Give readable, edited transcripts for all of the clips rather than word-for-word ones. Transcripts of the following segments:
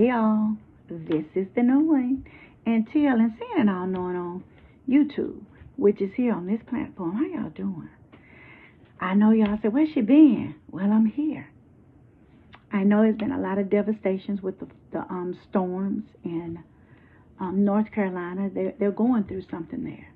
Hey y'all, this is the new one. And Till and seeing it all knowing on YouTube, which is here on this platform. How y'all doing? I know y'all said, where's she been? Well, I'm here. I know there's been a lot of devastations with the storms in North Carolina. They're going through something there.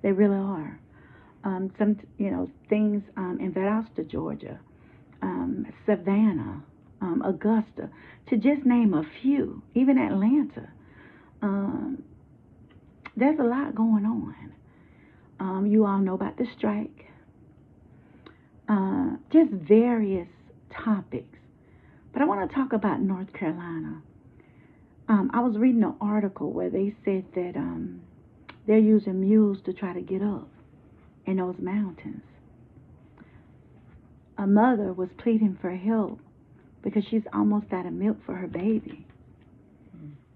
They really are. Some things in Valdosta, Georgia, Savannah, Augusta, to just name a few, even Atlanta. There's a lot going on. You all know about the strike, just various topics. But I want to talk about North Carolina. I was reading an article where they said that they're using mules to try to get up in those mountains. A mother was pleading for help because she's almost out of milk for her baby.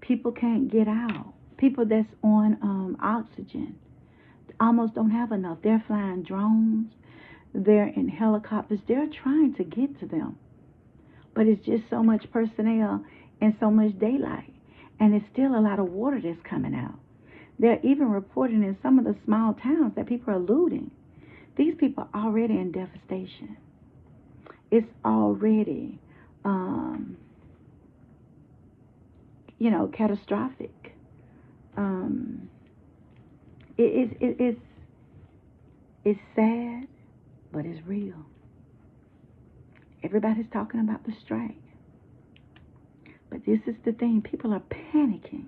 People can't get out. People that's on oxygen almost don't have enough. They're flying drones. They're in helicopters. They're trying to get to them. But it's just so much personnel and so much daylight. And it's still a lot of water that's coming out. They're even reporting in some of the small towns that people are looting. These people are already in devastation. It's already, catastrophic. It's sad, but it's real. Everybody's talking about the strike. But this is the thing. People are panicking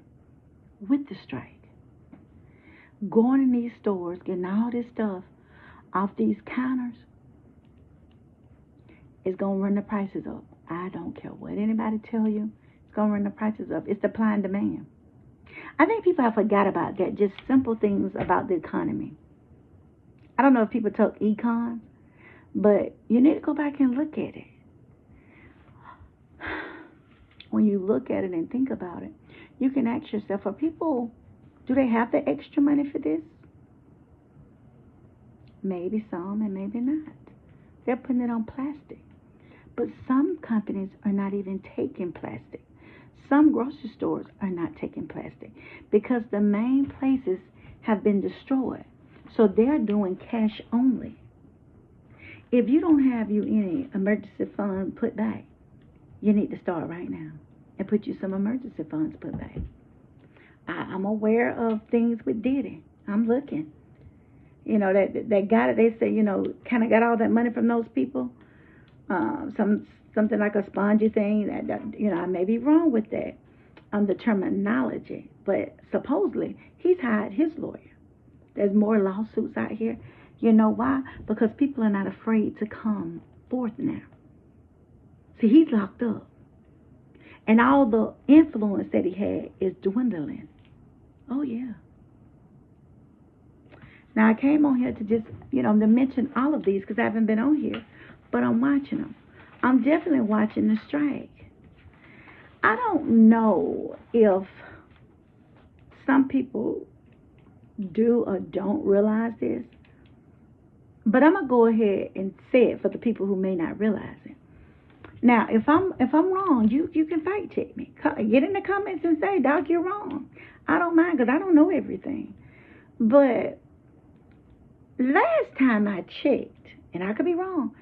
with the strike. Going in these stores, getting all this stuff off these counters is going to run the prices up. I don't care what anybody tell you. It's going to run the prices up. It's supply and demand. I think people have forgot about that. Just simple things about the economy. I don't know if people took econ, but you need to go back and look at it. When you look at it and think about it, you can ask yourself, do they have the extra money for this? Maybe some and maybe not. They're putting it on plastic. But some companies are not even taking plastic. Some grocery stores are not taking plastic because the main places have been destroyed. So they're doing cash only. If you don't have any emergency fund put back, you need to start right now and put you some emergency funds put back. I'm aware of things with Diddy. I'm looking. They got it. They say, kind of got all that money from those people. Something like a spongy thing. That I may be wrong with that, the terminology. But supposedly, he's hired his lawyer. There's more lawsuits out here. You know why? Because people are not afraid to come forth now. See, he's locked up. And all the influence that he had is dwindling. Oh, yeah. Now, I came on here to just, to mention all of these because I haven't been on here. But I'm watching them. I'm definitely watching the strike. I don't know if some people do or don't realize this. But I'm going to go ahead and say it for the people who may not realize it. Now, if I'm wrong, you can fact check me. Get in the comments and say, Doc, you're wrong. I don't mind because I don't know everything. But last time I checked, and I could be wrong,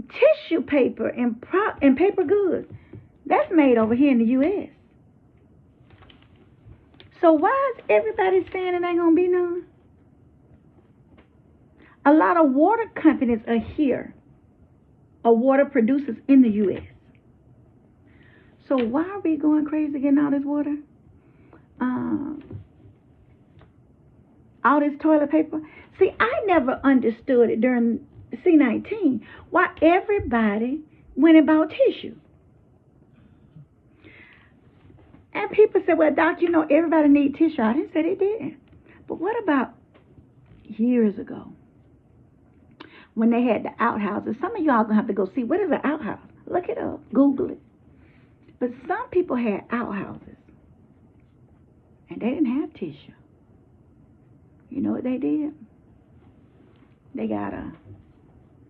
tissue paper and paper goods, that's made over here in the U.S. So why is everybody saying it ain't going to be none? A lot of water companies are here. Or water producers in the U.S. So why are we going crazy getting all this water? All this toilet paper? See, I never understood it during C-19. Why everybody went and bought tissue. And people said, well, Doc, everybody need tissue. I didn't say they didn't. But what about years ago? When they had the outhouses. Some of y'all going to have to go see, what is an outhouse? Look it up. Google it. But some people had outhouses. And they didn't have tissue. You know what they did? They got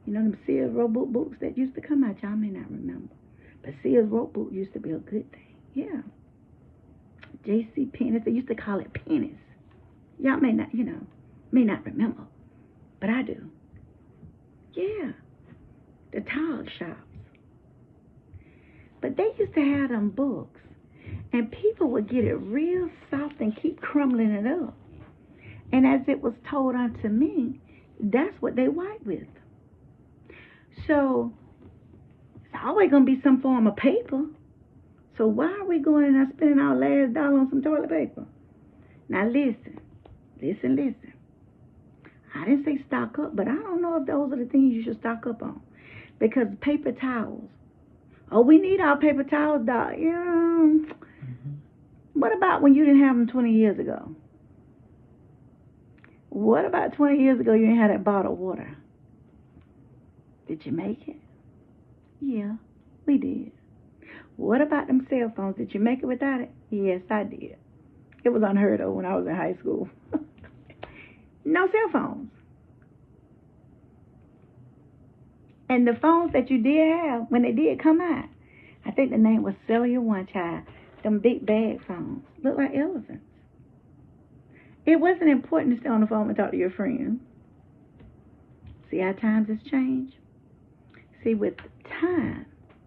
them Sears rope boots that used to come out. Y'all may not remember. But Sears rope boot used to be a good thing. Yeah. J.C. Penney's. They used to call it pennies. Y'all may not, may not remember, but I do. Yeah. The tile shops. But they used to have them books, and people would get it real soft and keep crumbling it up. And as it was told unto me, that's what they wipe with. So it's always going to be some form of paper. So why are we going and spending our last dollar on some toilet paper? Now listen. I didn't say stock up, but I don't know if those are the things you should stock up on. Because paper towels. Oh, we need our paper towels, Doc. Yeah. Mm-hmm. What about when you didn't have them 20 years ago? What about 20 years ago you didn't have that bottled water? Did you make it? Yeah, we did. What about them cell phones? Did you make it without it? Yes, I did. It was unheard of when I was in high school. No cell phones. And the phones that you did have, when they did come out, I think the name was Cellular One, child. Them big bag phones look like elephants. It wasn't important to stay on the phone and talk to your friend. See how times has changed? See, with time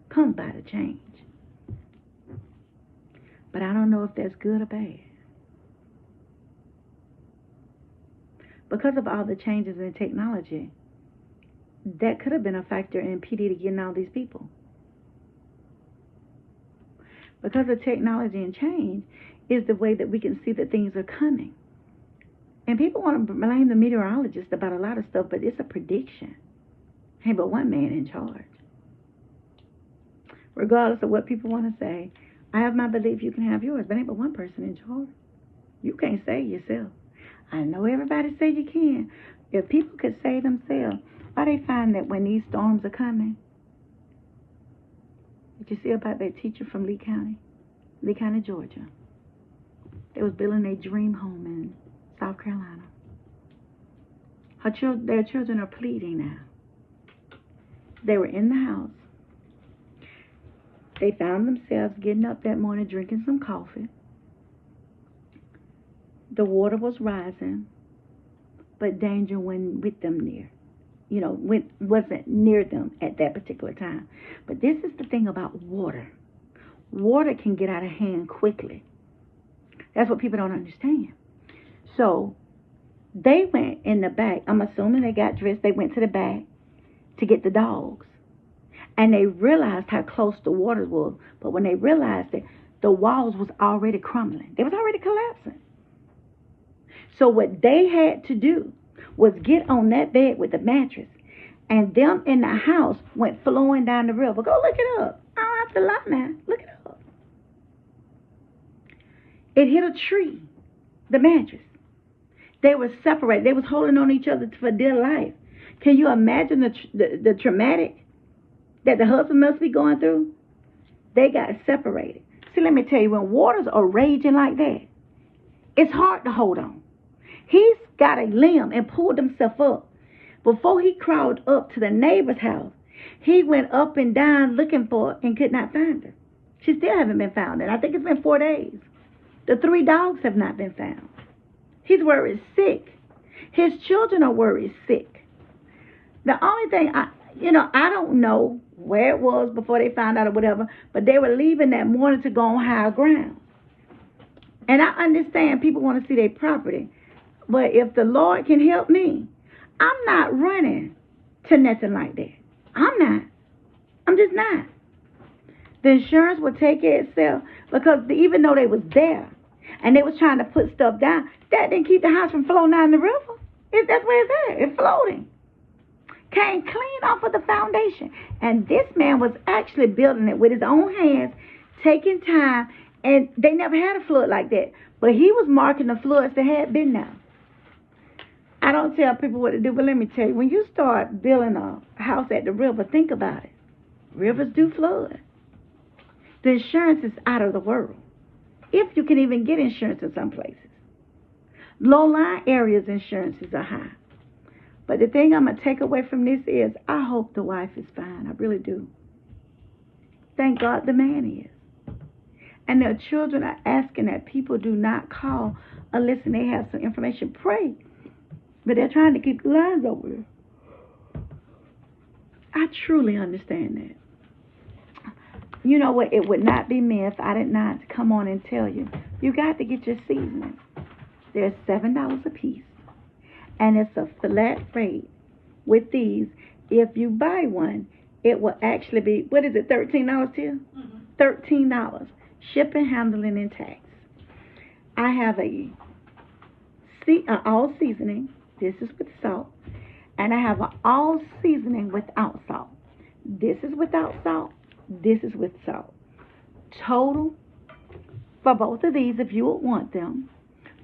comes by the change. But I don't know if that's good or bad. Because of all the changes in technology, that could have been a factor in PD to getting all these people. Because of technology and change is the way that we can see that things are coming. And people want to blame the meteorologist about a lot of stuff, but it's a prediction. Ain't but one man in charge. Regardless of what people want to say, I have my belief, you can have yours, but ain't but one person in charge. You can't save yourself. I know everybody say you can. If people could save themselves, why they find that when these storms are coming? Did you see about that teacher from Lee County, Georgia? They was building a dream home in South Carolina. Their children are pleading now. They were in the house. They found themselves getting up that morning, drinking some coffee. The water was rising, but danger went with them near. Wasn't near them at that particular time. But this is the thing about water. Water can get out of hand quickly. That's what people don't understand. So they went in the back. I'm assuming they got dressed. They went to the back to get the dogs. And they realized how close the water was. But when they realized it, the walls was already crumbling. They was already collapsing. So what they had to do was get on that bed with the mattress. And them in the house went flowing down the river. Go look it up. I don't have to lie now. Look it up. It hit a tree, the mattress. They were separated. They was holding on each other for dear life. Can you imagine the traumatic that the husband must be going through? They got separated. See, let me tell you, when waters are raging like that, it's hard to hold on. He's got a limb and pulled himself up. Before he crawled up to the neighbor's house, he went up and down looking for her and could not find her. She still hasn't been found. And I think it's been 4 days. The 3 dogs have not been found. He's worried sick. His children are worried sick. The only thing, I don't know where it was before they found out or whatever, but they were leaving that morning to go on higher ground. And I understand people want to see their property. But if the Lord can help me, I'm not running to nothing like that. I'm not. I'm just not. The insurance will take care of itself, because even though they was there and they was trying to put stuff down, that didn't keep the house from flowing down the river. That's where it's at. It's floating. Came clean off of the foundation. And this man was actually building it with his own hands, taking time, and they never had a flood like that. But he was marking the floods that had been there. I don't tell people what to do, but let me tell you, when you start building a house at the river, think about it. Rivers do flood. The insurance is out of the world, if you can even get insurance in some places. Low-lying areas, insurances are high. But the thing I'm going to take away from this is, I hope the wife is fine. I really do. Thank God the man is. And their children are asking that people do not call unless they have some information. Pray. But they're trying to keep the lines open. I truly understand that. You know what? It would not be me if I did not come on and tell you. You got to get your seasoning. They're $7 a piece. And it's a flat rate with these. If you buy one, it will actually be, what is it, $13, Tia? Mm-hmm. $13. Shipping, handling, and tax. I have a all seasoning. This is with salt. And I have an all seasoning without salt. This is without salt. This is with salt. Total for both of these, if you would want them,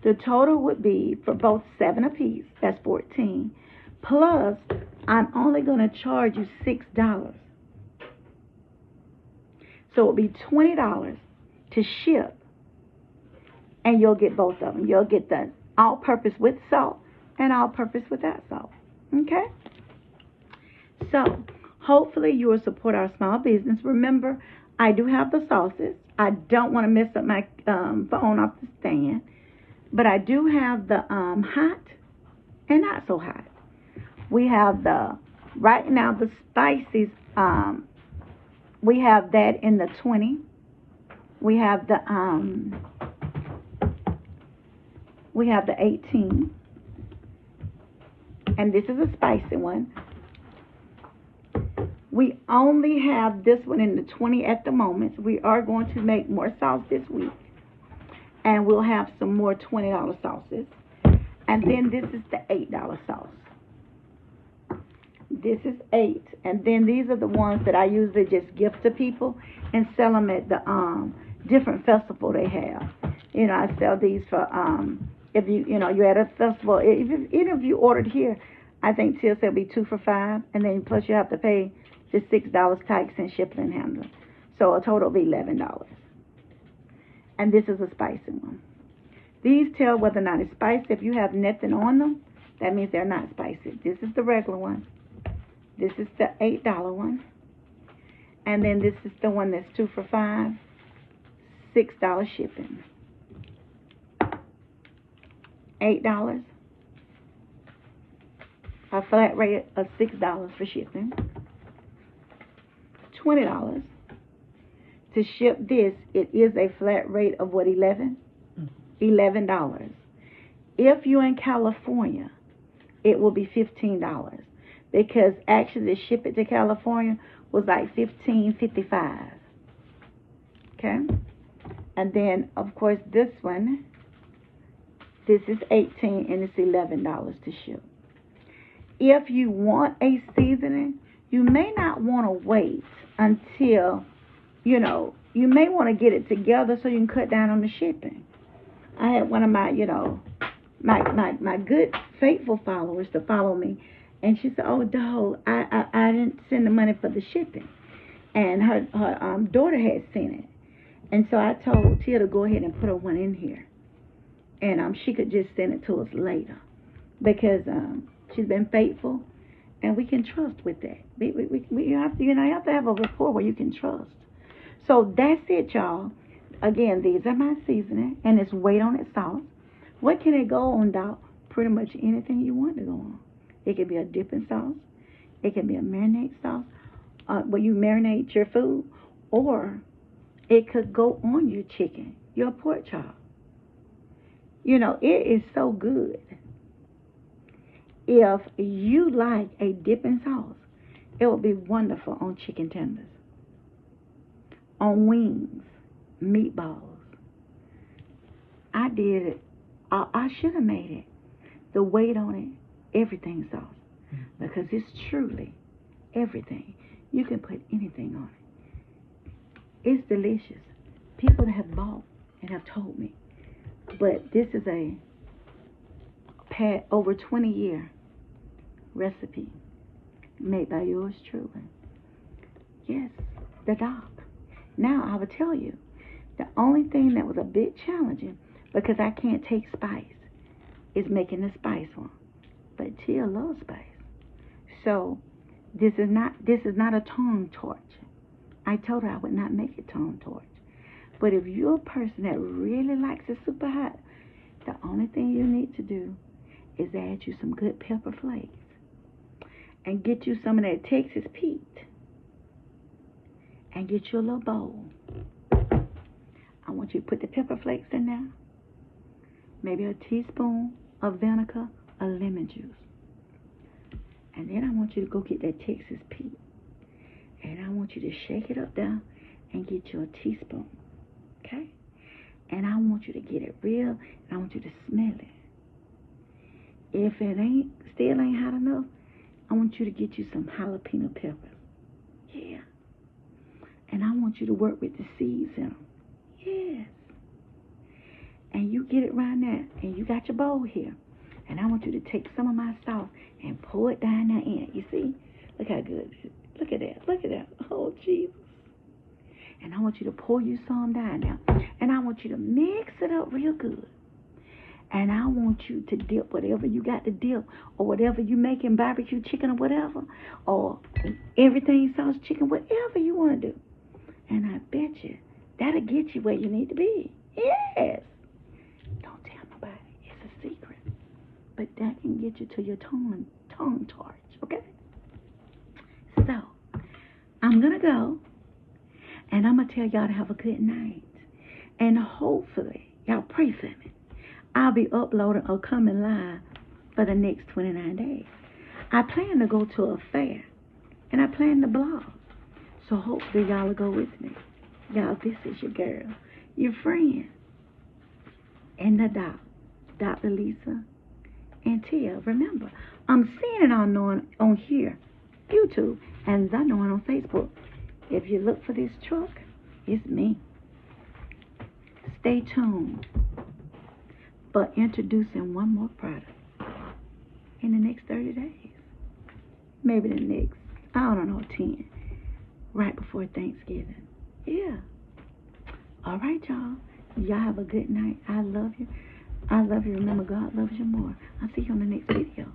the total would be for both 7 apiece. That's 14. Plus, I'm only going to charge you $6. So it would be $20 to ship, and you'll get both of them. You'll get the all-purpose with salt and all-purpose without salt. Okay? So, hopefully you will support our small business. Remember, I do have the sauces. I don't want to mess up my phone off the stand. But I do have the hot and not so hot. We have right now the spices, we have that in the 20. We have the 18. And this is a spicy one. We only have this one in the 20 at the moment. We are going to make more sauce this week. And we'll have some more $20 sauces. And then this is the $8 sauce. This is 8. And then these are the ones that I usually just gift to people and sell them at the different festival they have. You know, I sell these for if you're at a festival. Even if you ordered here, I think Tia said it'd be 2 for $5, and then plus you have to pay the $6 tax and shipping and handling. So a total of $11. And this is a spicy one. These tell whether or not it's spicy. If you have nothing on them, that means they're not spicy. This is the regular one. This is the $8 one. And then this is the one that's 2 for $5, $6 shipping. $8. A flat rate of $6 for shipping. $20. To ship this, it is a flat rate of what, 11? $11. If you're in California, it will be $15 because actually to ship it to California was like $15.55. Okay? And then, of course, this one, this is $18 and it's $11 to ship. If you want a seasoning, you may not want to wait until, you may want to get it together so you can cut down on the shipping. I had one of my, my good, faithful followers to follow me. And she said, oh, dog, I didn't send the money for the shipping. And her daughter had sent it. And so I told Tia to go ahead and put her one in here. And she could just send it to us later. Because she's been faithful. And we can trust with that. You have to have a rapport where you can trust. So that's it, y'all. Again, these are my seasoning, and it's weight on its sauce. What can it go on, Doc? Pretty much anything you want to go on. It can be a dipping sauce. It can be a marinade sauce where you marinate your food. Or it could go on your chicken, your pork chop. It is so good. If you like a dipping sauce, it will be wonderful on chicken tenders, on wings, meatballs. I did it. I should have made it. The weight on it, everything sauce. Because it's truly everything. You can put anything on it. It's delicious. People that have bought and have told me. But this is a over 20-year recipe made by yours truly. Yes, the doc. Now, I will tell you, the only thing that was a bit challenging, because I can't take spice, is making the spice one. But Tia loves spice. So, this is not a tongue torch. I told her I would not make it tongue torch. But if you're a person that really likes it super hot, the only thing you need to do is add you some good pepper flakes and get you some of that Texas Pete and get you a little bowl. I want you to put the pepper flakes in there, maybe a teaspoon of vinegar or lemon juice. And then I want you to go get that Texas Pete. And I want you to shake it up there and get you a teaspoon. Okay? And I want you to get it real, and I want you to smell it. If it still ain't hot enough, I want you to get you some jalapeno peppers. Yeah. And I want you to work with the seeds in them. Yes. And you get it right now, and you got your bowl here. And I want you to take some of my sauce and pour it down there in it. You see? Look how good it is. Look at that. Look at that. Oh, Jesus. And I want you to pour you some down there. And I want you to mix it up real good. And I want you to dip whatever you got to dip, or whatever you making, barbecue chicken or whatever, or everything sauce chicken, whatever you want to do. And I bet you that'll get you where you need to be. Yes. Don't tell nobody. It's a secret. But that can get you to your tongue torch, okay? So, I'm going to go, and I'm going to tell y'all to have a good night. And hopefully, y'all pray for me. I'll be uploading or coming live for the next 29 days. I plan to go to a fair, and I plan to blog. So hopefully y'all will go with me. Y'all, this is your girl, your friend, and the doc, Dr. Lisa and Tia. Remember, I'm seeing it on here, YouTube, and I know it on Facebook. If you look for this truck, it's me. Stay tuned for introducing one more product in the next 30 days. Maybe the next, I don't know, 10. Right before Thanksgiving. Yeah. All right, y'all. Y'all have a good night. I love you. I love you. Remember, God loves you more. I'll see you on the next video.